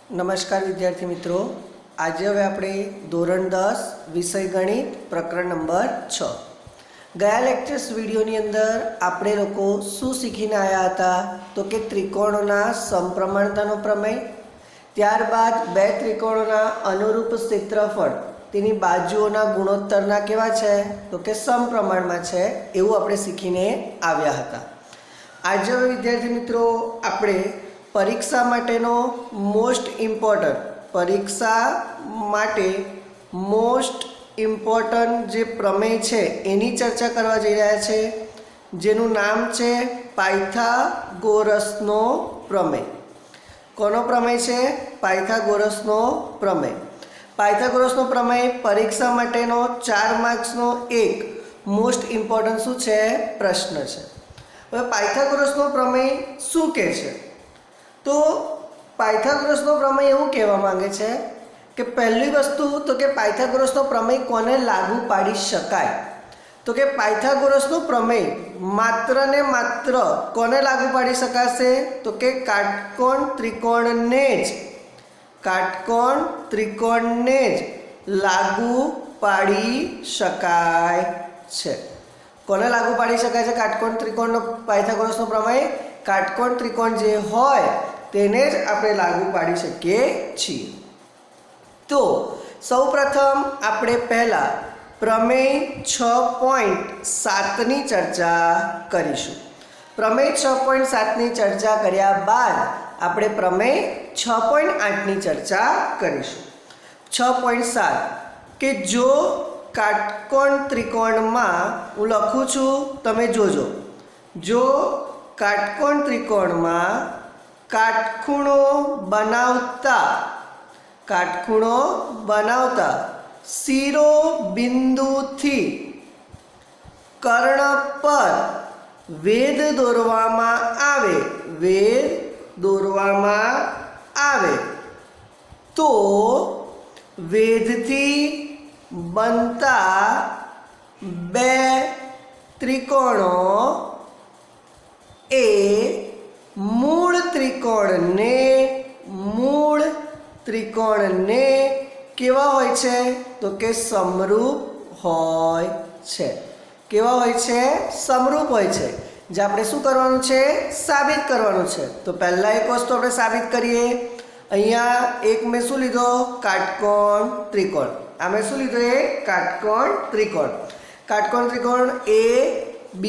નમસ્કાર વિદ્યાર્થી મિત્રો, આજે હવે આપણે ધોરણ 10 વિષય ગણિત પ્રકરણ નંબર 6 ગયા લેક્ચર્સ વિડીયોની અંદર આપણે લોકો શું શીખીને આવ્યા હતા તો કે ત્રિકોણોના સમપ્રમાણતાનો પ્રમેય, ત્યારબાદ બે ત્રિકોણોના અનુરૂપ ક્ષેત્રફળ તેની બાજુઓના ગુણોત્તરના કેવા છે તો કે સમપ્રમાણમાં છે એવું આપણે શીખીને આવ્યા હતા। આજે હવે વિદ્યાર્થી મિત્રો આપણે પરીક્ષા માટેનો મોસ્ટ ઇમ્પોર્ટન્ટ જે પ્રમેય છે એની ચર્ચા કરવા જઈ રહ્યા છે, જેનું નામ છે પાયથાગોરસનો પ્રમેય। કોનો પ્રમેય છે? પાયથાગોરસનો પ્રમેય। પાયથાગોરસનો પ્રમેય પરીક્ષા માટેનો 4 માર્ક્સનો એક મોસ્ટ ઇમ્પોર્ટન્ટ શું છે પ્રશ્ન છે। હવે પાયથાગોરસનો પ્રમેય શું કહે છે? તો પાયથાગોરસનો પ્રમેય એવું કહેવા માંગે છે કે પહેલી વસ્તુ તો કે પાયથાગોરસનો પ્રમેય કોને લાગુ પાડી શકાય તો કે પાયથાગોરસનો પ્રમેય માત્ર ને માત્ર કોને લાગુ પાડી શકાશે તો કે કાટકોણ ત્રિકોણને જ લાગુ પાડી શકાય છે। કોને લાગુ પાડી શકાય છે કાટકોણ ત્રિકોણનો પાયથાગોરસનો પ્રમેય? કાટકોણ ત્રિકોણ જે હોય તેને જ આપણે લાગુ પાડી શકીએ છીએ। તો સૌપ્રથમ આપણે પહેલા પ્રમેય 6.7ની ચર્ચા કરીશું। પ્રમેય 6.7ની ચર્ચા કર્યા બાદ આપણે પ્રમેય 6.8ની ચર્ચા કરીશું। 6.7 કે જો કાટકોણ ત્રિકોણમાં હું લખું છું, તમે જોજો, જો કાટકોણ ત્રિકોણમાં કાટખૂણો બનાવતા શિરોબિંદુથી કર્ણ પર વેધ દોરવામાં આવે તો વેધથી બનતા બે ત્રિકોણો એ મૂળ ત્રિકોણને કેવા હોય છે તો કે સમરૂપ હોય છે। કેવા હોય છે? સમરૂપ હોય છે। જે આપણે શું કરવાનું છે? સાબિત કરવાનું છે। તો પહેલા એક વસ્તુ આપણે સાબિત કરીએ। અહીંયા એક મેં શું લીધો? કાટકોણ ત્રિકોણ। આ મેં શું લીધો? એ કાટકોણ ત્રિકોણ A, B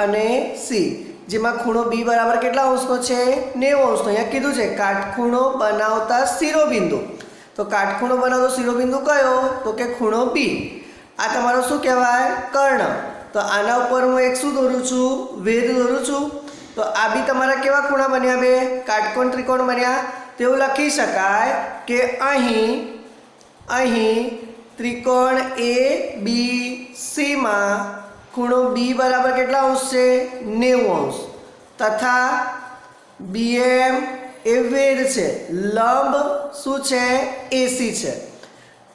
અને C, જેમાં ખૂણો B બરાબર કેટલા અંશનો છે? 90 અંશનો। અહીંયા કીધું છે કાટખૂણો બનાવતા શિરોબિંદુ, તો કાટખૂણો બનાવતો શિરોબિંદુ કયો તો કે ખૂણો B। આ તમારો શું કહેવાય? કર્ણ। તો આના ઉપર હું એક શું દોરું છું? વેધ દોરું છું। તો આ બી તમારા કેવા ખૂણા બન્યા? બે કાટકોણ ત્રિકોણ બન્યા। તેવું લખી શકાય કે અહીં ત્રિકોણ ABC માં ખૂણો B બરાબર કેટલા અંશ છે? 90 અંશ, તથા BM એ વેધ છે, લંબ શું છે? AC છે,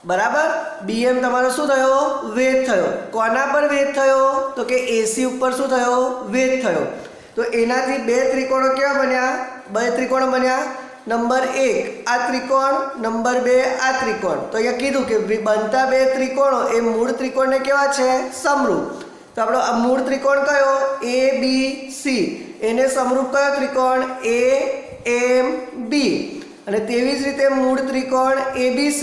બરાબર। BM તમારો શું થયો? વેધ થયો। કોના પર વેધ થયો તો કે AC ઉપર શું થયો? વેધ થયો। તો એનાથી બે ત્રિકોણો કેવા બન્યા? બે ત્રિકોણો બન્યા। નંબર 1 આ ત્રિકોણ, નંબર 2 આ ત્રિકોણ। તો અહીંયા કીધું કે બનતા બે ત્રિકોણો એ મૂળ ત્રિકોણને કેવા છે? સમરૂપ। તો આપણો આ મૂળ ત્રિકોણ કયો? ABC, એને સમરૂપ કયો ત્રિકોણ? AMB। અને તેવી જ રીતે મૂળ ત્રિકોણ ABC,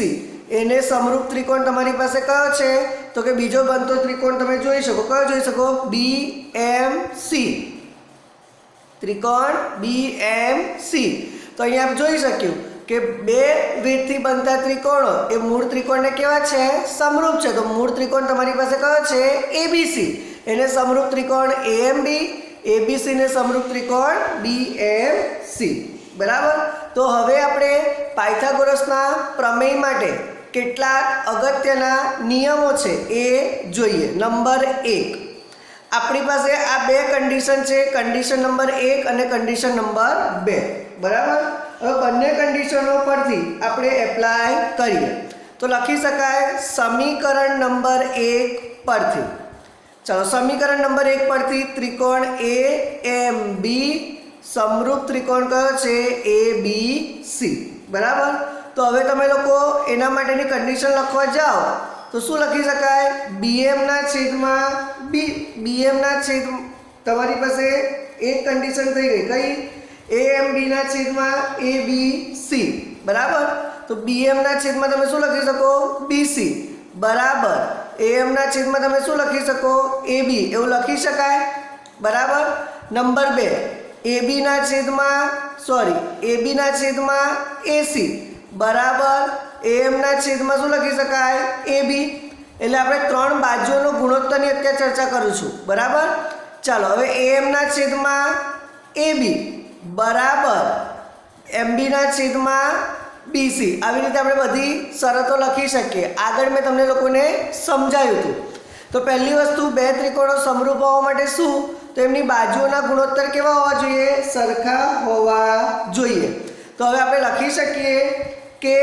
એને સમરૂપ ત્રિકોણ તમારી પાસે કયો છે તો કે બીજો બનતો ત્રિકોણ તમે જોઈ શકો। કયો જોઈ શકો? BMC, ત્રિકોણ BMC। તો અહીંયા આપ જોઈ શક્યું કે બે વેધથી બનતા ત્રિકોણો એ મૂળ ત્રિકોણને કેવા છે? સમરૂપ છે। તો મૂળ ત્રિકોણ તમારી પાસે કયો છે? ABC, એને સમરૂપ ત્રિકોણ AMB, ABC ને સમરૂપ ત્રિકોણ BMC, બરાબર। તો હવે આપણે પાયથાગોરસના પ્રમેય માટે કેટલાક અગત્યના નિયમો છે એ જોઈએ। નંબર 1, આપણી પાસે આ બે કન્ડિશન છે, કન્ડિશન નંબર 1 અને કન્ડિશન નંબર 2, બરાબર। હવે બંને કન્ડિશનો પરથી આપણે એપ્લાય કરીએ તો લખી શકાય સમીકરણ નંબર 1 પરથી। ચલો સમીકરણ નંબર 1 પરથી ત્રિકોણ AMB समरूप त्रिकोण कयो छे ABC। બરાબર. તો હવે તમે લોકો એના માટેની કન્ડિશન લખવા જાઓ તો શું લખી શકાય? BMના છેદમાં BMના છેદ તમારી પાસે એક કન્ડિશન થઈ ગઈ કઈ? AMBના છેદમાં ABC બરાબર. તો BMના છેદમાં તમે શું લખી શકો? BC બરાબર. AMના છેદમાં તમે શું લખી શકો? AB એવું લખી શકાય બરાબર. નંબર 2 ABના છેદમાં AC બરાબર. AMના છેદમાં શું લખી શકાય? AB. એટલે આપણે 3 બાજુઓનો ગુણોત્તરની અત્યારે ચર્ચા કરું છું બરાબર. ચાલો હવે AMના છેદમાં AB બરાબર MBના છેદમાં BC આવી રીતે આપણે બધી શરતો લખી શકીએ. આગળ મેં તમને લોકોને સમજાવ્યું હતું. તો પહેલી વસ્તુ બે ત્રિકોણો સમરૂપ હોવા માટે શું? તો એમની બાજુઓના ગુણોત્તર કેવા હોવા જોઈએ? સરખા હોવા જોઈએ. તો હવે આપણે લખી શકીએ કે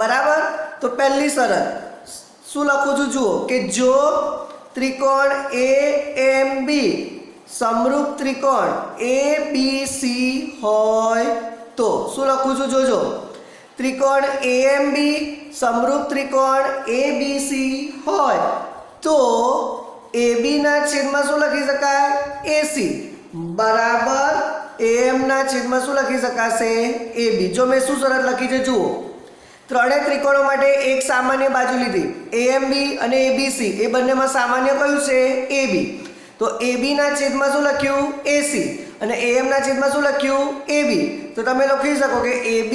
બરાબર. તો પહેલી શરત શું લખું છું જુઓ કે જો ત્રિકોણ AMB સમરૂપ ત્રિકોણ ABC હોય તો શું લખું છું જોજો. ત્રિકોણ AMB સમરૂપ ત્રિકોણ ABC હોય તો ABના છેદમાં શું લખી શકાય? AC બરાબર. AMના છેદમાં શું લખી શકાશે? AB. જો મેં શું શરત લખી છે જુઓ. ત્રણેય ત્રિકોણો માટે એક સામાન્ય બાજુ લીધી AMB અને ABC. એ બંનેમાં સામાન્ય કયું છે? AB. તો ABના છેદમાં શું લખ્યું? AC અને AMના છેદમાં શું લખ્યું? AB. તો તમે લખી શકો કે AB²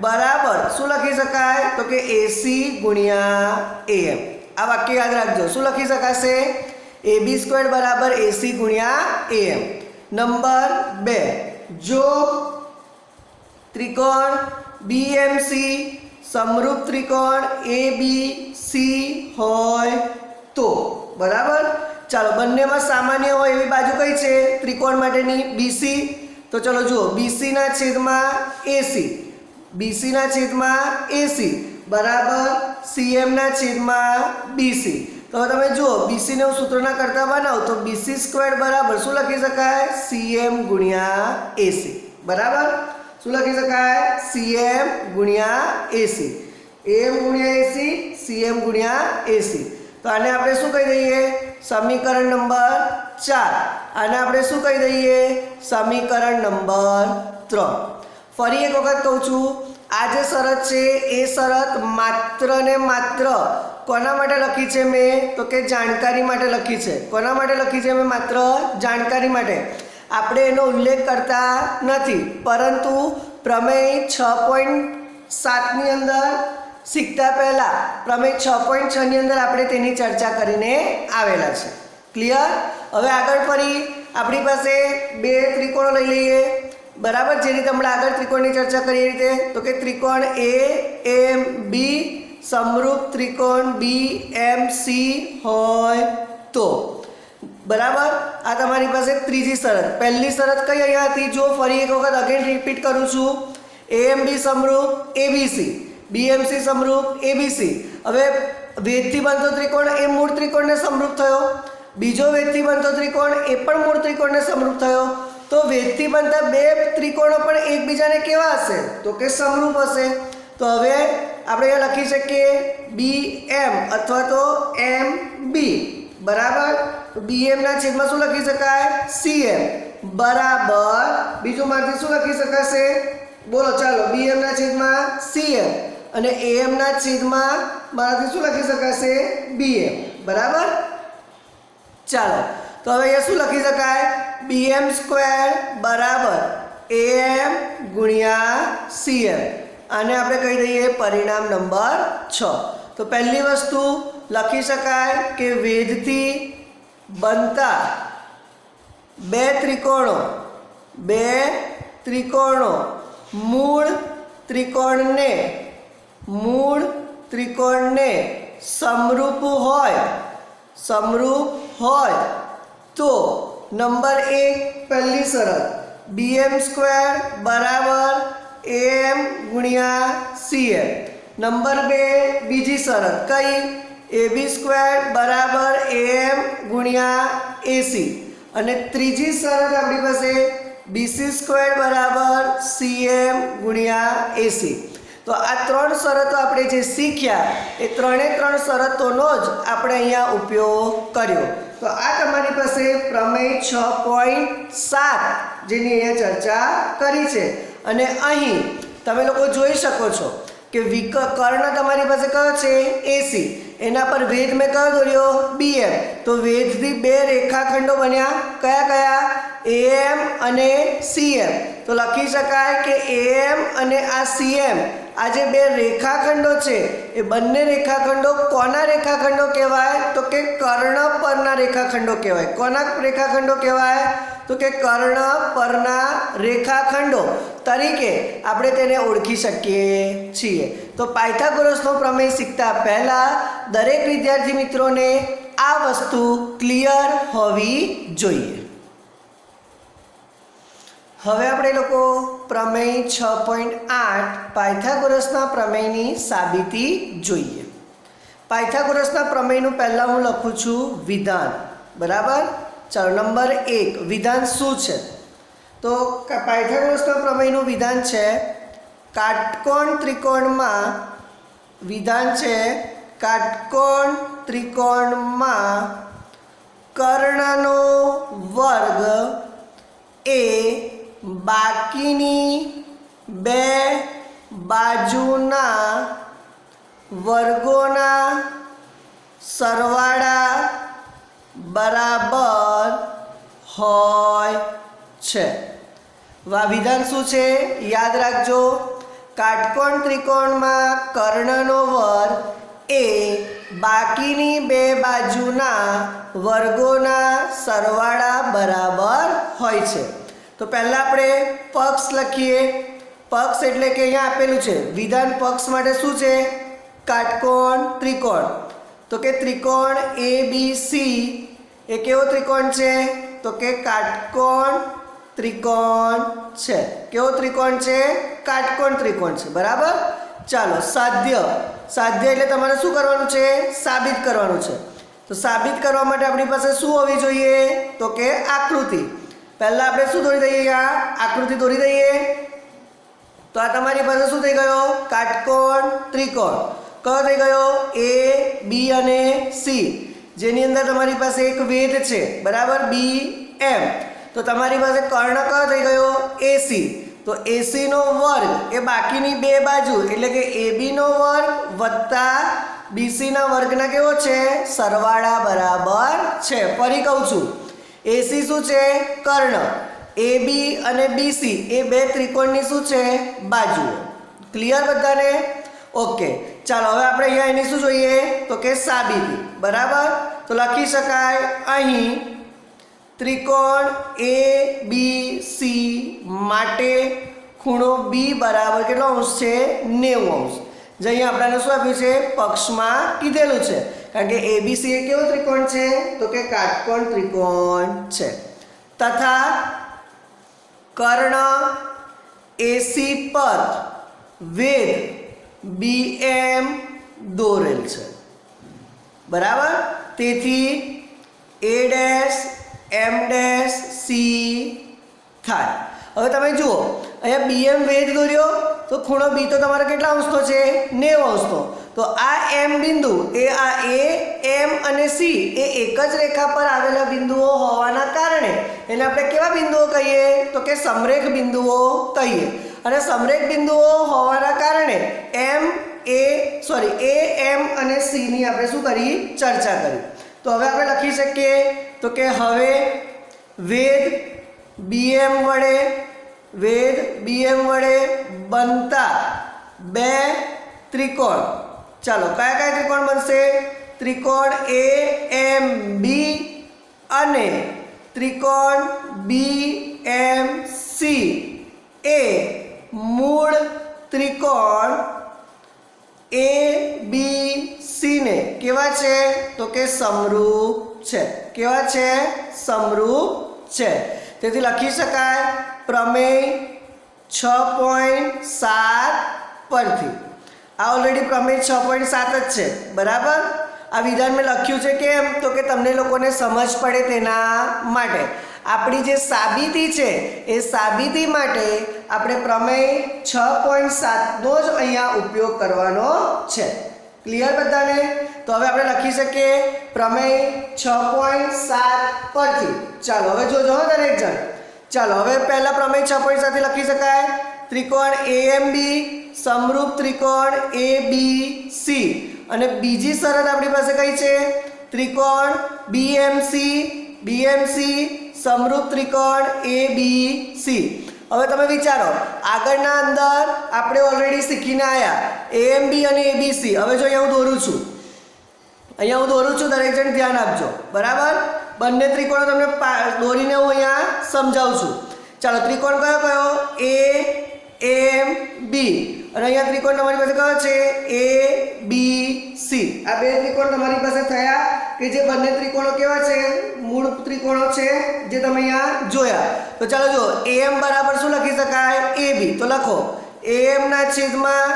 બરાબર શું લખી શકાય? તો કે AC ગુણ્યા AM. આ વાક્ય યાદ રાખજો. શું લખી શકાશે? AB² બરાબર AC ગુણ્યા AM. નંબર 2 જો ત્રિકોણ BMC સમરૂપ ત્રિકોણ ABC હોય તો બરાબર. ચાલો બંનેમાં સામાન્ય હોય એવી બાજુ કઈ છે ત્રિકોણ માટેની? BC. તો ચલો જુઓ BCના છેદમાં AC BCના છેદમાં AC બરાબર CMના છેદમાં BC. તો તમે જુઓ BC ને હું સૂત્રના કરતા બનાવું તો BC² બરાબર શું લખી શકાય? CM ગુણ્યા AC બરાબર. શું લખી શકાય? CM ગુણ્યા AC. AM ગુણ્યા AC CM ગુણ્યા AC. તો આને આપણે શું કહી દઈએ? સમીકરણ નંબર 4. આને આપણે શું કહી દઈએ? સમીકરણ નંબર 3. ફરી એક વખત કહું છું આ જે શરત છે એ શરત માત્ર ને માત્ર કોના માટે લખી છે મેં? તો કે જાણકારી માટે લખી છે. કોના માટે લખી છે મેં? માત્ર જાણકારી માટે. આપણે એનો ઉલ્લેખ કરતા નથી પરંતુ પ્રમેય 6.7ની અંદર શીખતા પહેલાં પ્રમેય 6.6 ની અંદર આપણે તેની ચર્ચા કરીને આવેલા છે. ક્લિયર? હવે આગળ ફરી આપણી પાસે બે ત્રિકોણો લઈ લઈએ બરાબર. જે રીતે હમણાં આગળ ત્રિકોણની ચર્ચા કરીએ રીતે તો કે ત્રિકોણ AMB સમરૂપ ત્રિકોણ BMC હોય તો બરાબર. આ તમારી પાસે ત્રીજી શરત. પહેલી શરત કઈ અહીંયા હતી? જો ફરી એક વખત અગેન રિપીટ કરું છું. AMB સમરૂપ ABC BMC સમરૂપ ABC. હવે વેદથી બનતો ત્રિકોણ એ મૂળ ત્રિકોણને સમરૂપ થયો. બીજો વેદથી બનતો ત્રિકોણ એ પણ મૂળ ત્રિકોણને સમરૂપ થયો. તો વેદથી બનતા બે ત્રિકોણો પણ એકબીજાને કેવા હશે? તો કે સમરૂપ હશે. તો હવે આપણે અહીંયા લખી શકીએ BM અથવા તો MB બરાબર. BMના છેદમાં શું લખી શકાય? CM બરાબર. બીજું મારથી શું લખી શકાશે? બોલો ચાલો. BMના છેદમાં CM અને AMના છેદમાં મારાથી શું લખી શકાશે? BM બરાબર. ચાલો તો હવે અહીંયા શું લખી શકાય? BM² બરાબર AM ગુણ્યા CM. આને આપણે કહી દઈએ પરિણામ નંબર 6. તો પહેલી વસ્તુ લખી શકાય કે વેદથી બનતા બે ત્રિકોણો મૂળ ત્રિકોણને સમરૂપ હોય તો નંબર 1 પહેલી શરત BM² બરાબર AM ગુણ્યા CM. નંબર 2 બીજી શરત કઈ? AB² બરાબર AM ગુણ્યા AC. અને ત્રીજી શરત આપણી પાસે BC² બરાબર CM ગુણ્યા AC. તો આ ત્રણ શરતો આપણે જે શીખ્યા એ ત્રણ શરતોનો જ આપણે અહીંયા ઉપયોગ કર્યો. તો આ તમારી પાસે પ્રમેય 6.7 જેની અહીંયા ચર્ચા કરી છે. અને અહીં તમે લોકો જોઈ શકો છો કે કર્ણ તમારી પાસે કયો છે? AC. એના પર વેધ મેં કયો દોર્યો? BM. તો વેધથી બે રેખાખંડો બન્યા. કયા કયા? AM અને CM. તો લખી શકાય કે AM અને આ CM આ જે બે રેખાખંડો છે એ બંને રેખાખંડો કોના રેખાખંડો કહેવાય? તો કે કર્ણ પરના રેખાખંડો કહેવાય. કોના રેખાખંડો કહેવાય? તો કે કર્ણ પરના રેખાખંડો તરીકે આપણે તેને ઓળખી શકીએ છીએ. તો પાયથાગોરસનો પ્રમેય શીખતા પહેલાં દરેક વિદ્યાર્થી મિત્રોને આ વસ્તુ ક્લિયર હોવી જોઈએ. હવે આપણે લોકો પ્રમેય 6.8 પાયથાગોરસના પ્રમેયની સાબિતી જોઈએ. પાયથાગોરસના પ્રમેયનું પહેલાં હું લખું છું વિધાન. બરાબર? ચાલો નંબર 1 વિધાન શું છે? તો પાયથાગોરસના પ્રમેયનું વિધાન છે કાટકોણ ત્રિકોણમાં વિધાન છે કાટકોણ ત્રિકોણમાં કર્ણનો વર્ગ એ બાકીની બે બાજુના વર્ગોના સરવાળા બરાબર હોય છે. વિધાન શું છે? યાદ રાખજો. કાટકોણ ત્રિકોણમાં કર્ણનો વર્ગ એ બાકીની બે બાજુના વર્ગોના સરવાળા બરાબર હોય છે. તો પહેલાં આપણે પક્ષ લખીએ. પક્ષ એટલે કે અહીંયા આપેલું છે વિધાન. પક્ષ માટે શું છે? કાટકોણ ત્રિકોણ. તો કે ત્રિકોણ ABC એ કેવો ત્રિકોણ છે? તો કે કાટકોણ ત્રિકોણ છે. કેવો ત્રિકોણ છે? કાટકોણ ત્રિકોણ છે. બરાબર? ચાલો સાધ્ય. સાધ્ય એટલે તમારે શું કરવાનું છે? સાબિત કરવાનું છે. તો સાબિત કરવા માટે આપણી પાસે શું હોવી જોઈએ? તો કે આકૃતિ. પહેલાં આપણે શું દોરી દઈએ? અહીંયા આકૃતિ દોરી દઈએ. તો આ તમારી પાસે શું થઈ ગયો? કાટકોણ ત્રિકોણ. કયો થઈ ગયો? A B અને C, જેની અંદર તમારી પાસે એક વેધ છે. બરાબર? BM. તો તમારી પાસે કર્ણ કયો થઈ ગયો? AC. તો AC નો વર્ગ એ બાકીની બે બાજુ એટલે કે AB નો વર્ગ વત્તા BC ના વર્ગના કેવો છે? સરવાળા બરાબર છે. ફરી કહું છું, AC શું છે? કર્ણ. AB અને BC એ બે ત્રિકોણની શું છે? બાજુ. ક્લિયર બધાને? ઓકે. ચાલો હવે આપણે અહીંયા એની શું જોઈએ? તો કે સાબિતી. બરાબર? તો લખી શકાય અહીં ત્રિકોણ ABC માટે ખૂણો B બરાબર કેટલો અંશ છે? 90 અંશ. જે અહીંયા આપણને શું આપ્યું છે? પક્ષમાં કીધેલું છે. કારણ કે ABC એ કેવો ત્રિકોણ છે? તો કે કાટકોણ ત્રિકોણ છે. તથા કર્ણ AC પર વેધ BM દોરેલ છે. બરાબર? તેથી A', M', C થાય. હવે તમે જુઓ અહીંયા BM વેધ દોર્યો તો ખૂણો B તો તમારે કેટલા અંશનો છે? 90 અંશનો. તો આ M બિંદુ એ આ A, M અને C એ એક જ રેખા પર આવેલા બિંદુઓ હોવાના કારણે એને આપણે કેવા બિંદુઓ કહીએ? તો કે સમરેખ બિંદુઓ કહીએ. અને સમરેખ બિંદુઓ હોવાના કારણે A, M અને C ની આપણે શું કરી? ચર્ચા કરી. તો હવે આપણે લખી શકીએ તો કે હવે વેધ BM વડે બનતા બે ત્રિકોણ. ચાલો કયા કયા ત્રિકોણ બનશે? ત્રિકોણ AMB અને ત્રિકોણ BMC એ મૂળ ત્રિકોણ ABC ને કેવા છે? તો કે સમરૂપ છે. કેવા છે? સમરૂપ છે. તેથી લખી શકાય પ્રમેય 6.7 પરથી. આ ઓલરેડી પ્રમેય 6.7 જ છે. બરાબર? આ વિધાન મેં લખ્યું છે કેમ? તો કે તમને લોકોને સમજ પડે તેના માટે. આપણી જે સાબિતી છે એ સાબિતી માટે આપણે પ્રમેય 6.7નો જ અહીંયા ઉપયોગ કરવાનો છે. ક્લિયર બધાને? તો હવે આપણે લખી શકીએ પ્રમેય 6.7 પરથી. ચાલો હવે જોજો દરેક જણ. ચાલો હવે પહેલા પ્રમેય 6.7 લખી શકાય ત્રિકોણ AMB સમરૂપ ત્રિકોણ ABC અને બીજી શરત આપણી પાસે કઈ છે ત્રિકોણ BMC સમરૂપ ત્રિકોણ ABC. હવે તમે વિચારો આગળના અંદર આપણે ઓલરેડી શીખીને આવ્યા AMB અને ABC. હવે જો અહીંયા હું દોરું છું દરેક જણ ધ્યાન આપજો બરાબર. બંને ત્રિકોણો તમને દોરીને હું અહીંયા સમજાવું છું. ચાલો ત્રિકોણ કયો કયો AMB અને અહીંયા ત્રિકોણ તમારી પાસે કયો છે ABC. આ બે ત્રિકોણ તમારી પાસે થયા કે જે બંને ત્રિકોણો કેવા છે મૂળ ત્રિકોણો છે જે તમે અહીંયા જોયા. તો ચાલો જો AM બરાબર શું લખી શકાય AB. તો લખો AM ના છેદમાં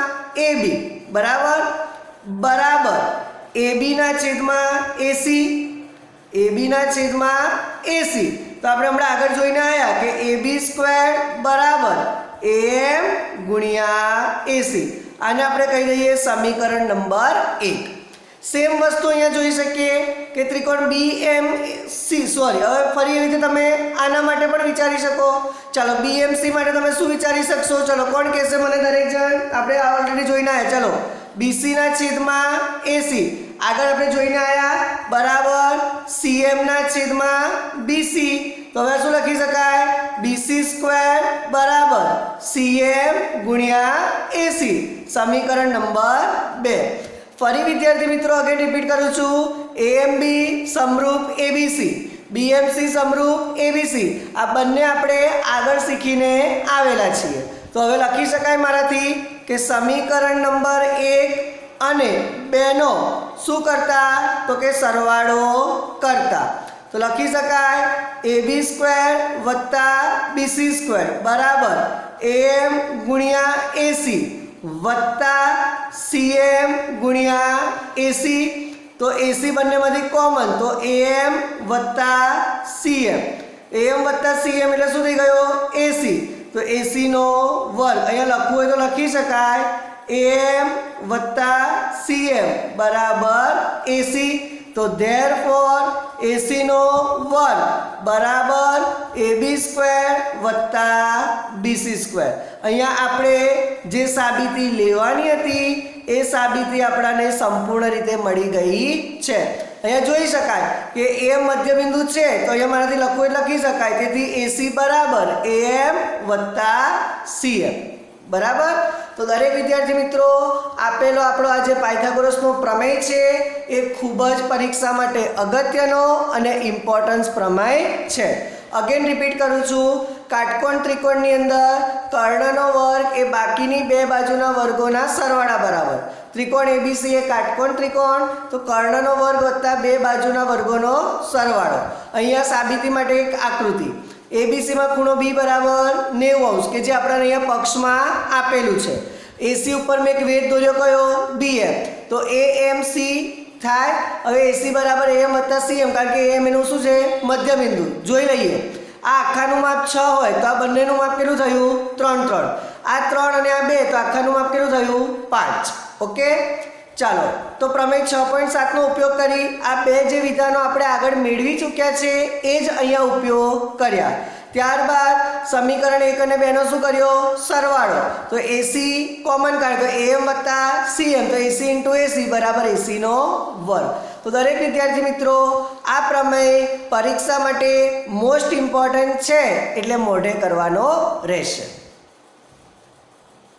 AB બરાબર બરાબર AB ના છેદમાં AC AB ના છેદમાં AC. તો આપણે હમણાં આગળ જોઈને આવ્યા કે AB² બરાબર AM ગુણ્યા AC. આને આપણે કહી દઈએ સમીકરણ નંબર 1. સેમ વસ્તુ અહીંયા જોઈ શકીએ કે ત્રિકોણ BMC હવે ફરી એવી રીતે તમે આના માટે પણ વિચારી શકો. ચાલો BMC માટે તમે શું વિચારી શકશો? ચલો કોણ કહેશે મને દરેક જણ? આપણે ઓલરેડી જોઈને આવ્યા. ચલો BC ના છેદમાં AC આગળ આપણે જોઈને આવ્યા બરાબર CM ના છેદમાં BC. તો હવે શું લખી શકાય BC² બરાબર CM ગુણ્યા AC સમીકરણ નંબર 2. ફરી વિદ્યાર્થી મિત્રો અગેન રિપીટ કરું છું AMB સમરૂપ ABC BMC સમરૂપ ABC આ બંને આપણે આગળ શીખીને આવેલા છીએ. તો હવે લખી શકાય મારાથી કે સમીકરણ નંબર 1 અને 2 નો શું કરતા તો કે સરવાળો કરતા. તો લખી શકાય AB² વત્તા BC² બરાબર AM ગુણ્યા AC વત્તા CM ગુણ્યા AC. તો AC બંનેમાંથી કોમન તો AM વત્તા CM વત્તા CM એટલે શું થઈ ગયો AC. તો AC નો વર્ગ અહીંયા લખવું હોય તો લખી શકાય AM વત્તા CM બરાબર AC. તો therefore AC નો વર્ગ બરાબર AB² વત્તા BC². અહીંયા આપણે જે સાબિતી લેવાની હતી એ સાબિતી આપણાને સંપૂર્ણ રીતે મળી ગઈ છે. અહીંયા જોઈ શકાય કે AM મધ્યબિંદુ છે તો અહીંયા મારાથી લખવું એટલે લખી શકાય. તેથી AC બરાબર AM વત્તા CM બરાબર. તો દરેક વિદ્યાર્થી મિત્રો આપેલો આપણો આ જે પાયથાગોરસનો પ્રમેય છે એ ખૂબ જ પરીક્ષા માટે અગત્યનો અને ઇમ્પોર્ટન્સ પ્રમેય છે. અગેન રિપીટ કરું છું કાટકોણ ત્રિકોણની અંદર કર્ણનો વર્ગ એ બાકીની બે બાજુના વર્ગોના સરવાળા બરાબર. ત્રિકોણ ABC એ કાટકોણ ત્રિકોણ તો કર્ણનો વર્ગ વત્તા બે બાજુના વર્ગોનો સરવાળો. અહીંયા સાબિતી માટે એક આકૃતિ ABC માં ખૂણો B બરાબર 90° કે જે આપણને અહીંયા પક્ષમાં આપેલું છે. AC ઉપર મેં એક વેધ દોર્યો કયો BM તો AMC થાય. હવે AC બરાબર AM વત્તા CM કારણ કે AM એનું શું છે મધ્યબિંદુ. જોઈ લઈએ આ આખાનું માપ 6 હોય તો આ બંનેનું માપ કેટલું થયું 3 આ 3 અને આ 2 તો આખાનું માપ કેટલું થયું 5. ઓકે ચાલો તો પ્રમેય 6.7 નો ઉપયોગ કરી આ બે જે વિધાનો આપણે આગળ મેળવી ચૂક્યા છે એ જ અહીંયા ઉપયોગ કર્યા. ત્યારબાદ સમીકરણ 1 અને 2 નો શું કર્યો સરવાળો. તો AC કોમન કાઢ્યો તો AM વત્તા CM તો AC * AC બરાબર AC નો વર્ગ. તો દરેક વિદ્યાર્થી મિત્રો આ પ્રમેય પરીક્ષા માટે મોસ્ટ ઇમ્પોર્ટન્ટ છે એટલે મોઢે કરવાનો રહેશે.